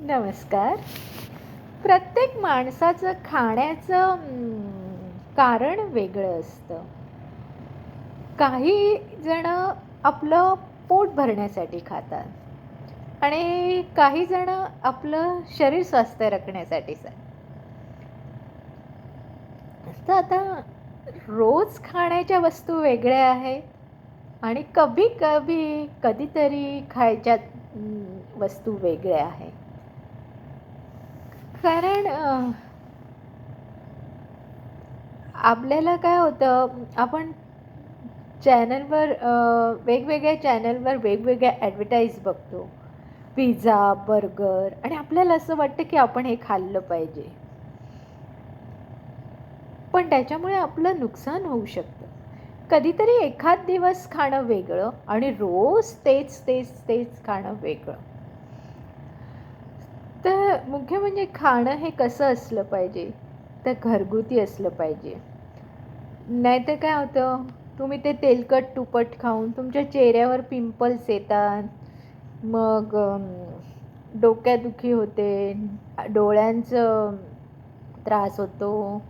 नमस्कार. प्रत्येक माणसाचं खाण्याचं कारण वेगळं असतं. काही जण आपलं पोट भरण्यासाठी खातात आणि काही जण आपलं शरीर स्वस्थ राखण्यासाठी. तर आता रोज खाण्याच्या वस्तू वेगळ्या आहेत आणि कधीतरी खायच्या वस्तू वेगळ्या आहेत. कारण आपल्याला काय होतं, आपण चॅनलवर वेगवेगळ्या चॅनलवर वेगवेगळ्या ॲडव्हर्टाईज बघतो. पिझ्झा, बर्गर, आणि आपल्याला असं वाटतं की आपण हे खाल्लं पाहिजे. पण त्याच्यामुळे आपलं नुकसान होऊ शकतं. कधीतरी एखाद दिवस खाणं वेगळं आणि रोज तेच तेच तेच खाणं वेगळं. तर मुख्य म्हणजे खाणं हे कसं असलं पाहिजे, तर घरगुती असलं पाहिजे. नाहीतर काय होतं, तुम्ही ते तेलकट तुपट खाऊन तुमच्या चेहऱ्यावर पिंपल्स येतात, मग डोक्यादुखी होते, डोळ्यांचं त्रास होतो,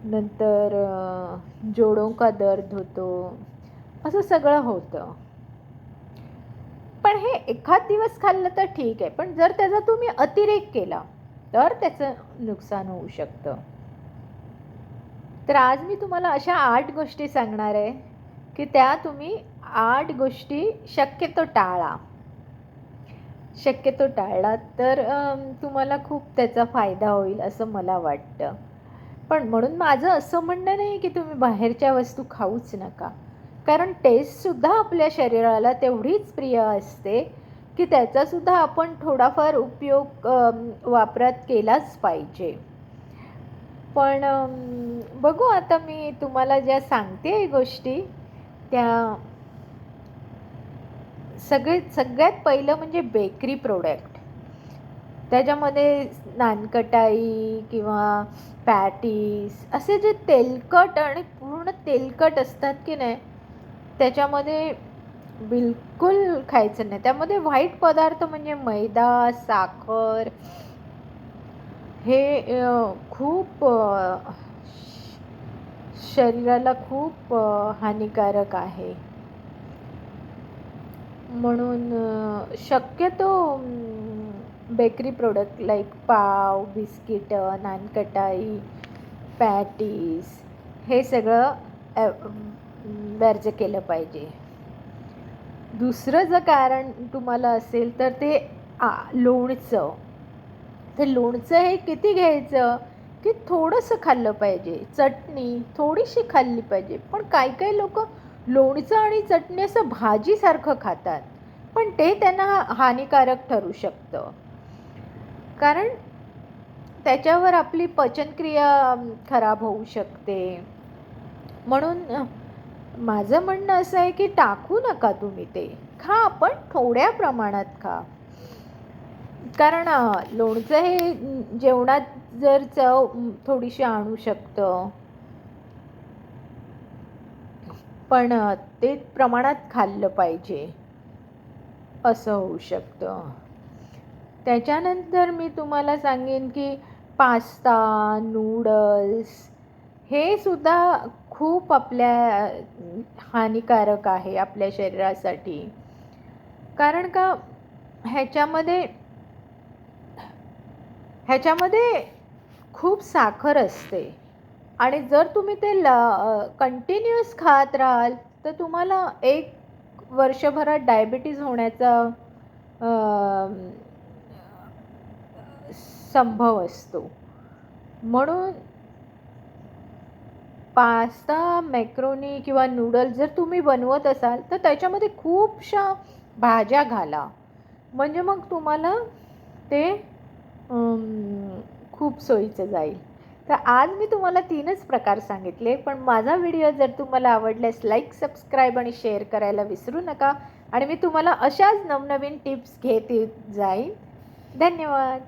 नंतर जोडों का दर्द होतो, असं सगळं होतं. पण हे एखाद दिवस खाल्लं तर ठीक आहे, पण जर त्याचा तुम्ही अतिरेक केला तर त्याचं नुकसान होऊ शकतं. तर आज मी तुम्हाला अशा 8 गोष्टी सांगणार आहे की त्या तुम्ही 8 गोष्टी शक्यतो टाळला तर तुम्हाला खूप त्याचा फायदा होईल असं मला वाटतं. पण म्हणून माझं असं म्हणणं नाही की तुम्ही बाहेरच्या वस्तू खाऊच नका, कारण टेस्टसुद्धा आपल्या शरीराला तेवढीच प्रिय असते की त्याचासुद्धा आपण थोडाफार उपयोग वापरात केलाच पाहिजे. पण बघू, आता मी तुम्हाला ज्या सांगते गोष्टी त्या सगळ्यात पहिलं म्हणजे बेकरी प्रोडक्ट. त्याच्यामध्ये नानकटाई किंवा पॅटीस असे जे तेलकट आणि पूर्ण तेलकट असतात की नाही, त्याच्यामध्ये बिलकुल खायचं नाही. त्यामध्ये वाईट पदार्थ म्हणजे मैदा, साखर हे खूप शरीराला खूप हानिकारक आहे. म्हणून शक्यतो बेकरी प्रोडक्ट लाईक पाव, बिस्किटं, नानकटाई, पॅटीस हे सगळं वर्ज्य केलं पाहिजे. दुसरं जर कारण तुम्हाला असेल तर ते लोणचं. तर लोणचं हे किती घ्यायचं की थोडंसं खाल्लं पाहिजे. चटणी थोडीशी खाल्ली पाहिजे. पण काही लोक लोणचं आणि चटणी असं भाजीसारखं खातात, पण ते त्यांना हानिकारक ठरू शकतं, कारण त्याच्यावर आपली पचनक्रिया खराब होऊ शकते. म्हणून माझं म्हणणं असं आहे की टाकू नका तुम्ही, ते खा पण थोड्या प्रमाणात खा. कारण लोणचं हे जेवणात जर चव थोडीशी आणू शकतं, पण ते प्रमाणात खाल्लं पाहिजे असं होऊ शकतं. त्याच्यानंतर मी तुम्हाला सांगेन की पास्ता, नूडल्स हे सुद्धा खूप आपल्या हानिकारक आहे आपल्या शरीरासाठी. कारण का ह्याच्यामध्ये खूप साखर असते आणि जर तुम्ही ते कंटिन्यूअस खात राहाल तर तुम्हाला 1 वर्षभरात डायबिटीज होण्याचा संभव असतो. म्हणून पास्ता, मॅक्रोनी किंवा नूडल्स जर तुम्ही बनवत असाल तर त्याच्यामध्ये खूपशा भाज्या घाला, म्हणजे मग तुम्हाला ते खूप सोयीचं जाईल. तर आज मी तुम्हाला 3च प्रकार सांगितले, पण माझा व्हिडिओ जर तुम्हाला आवडल्यास लाईक, सबस्क्राईब आणि शेअर करायला विसरू नका आणि मी तुम्हाला अशाच नवनवीन टिप्स घेत जाईन. धन्यवाद.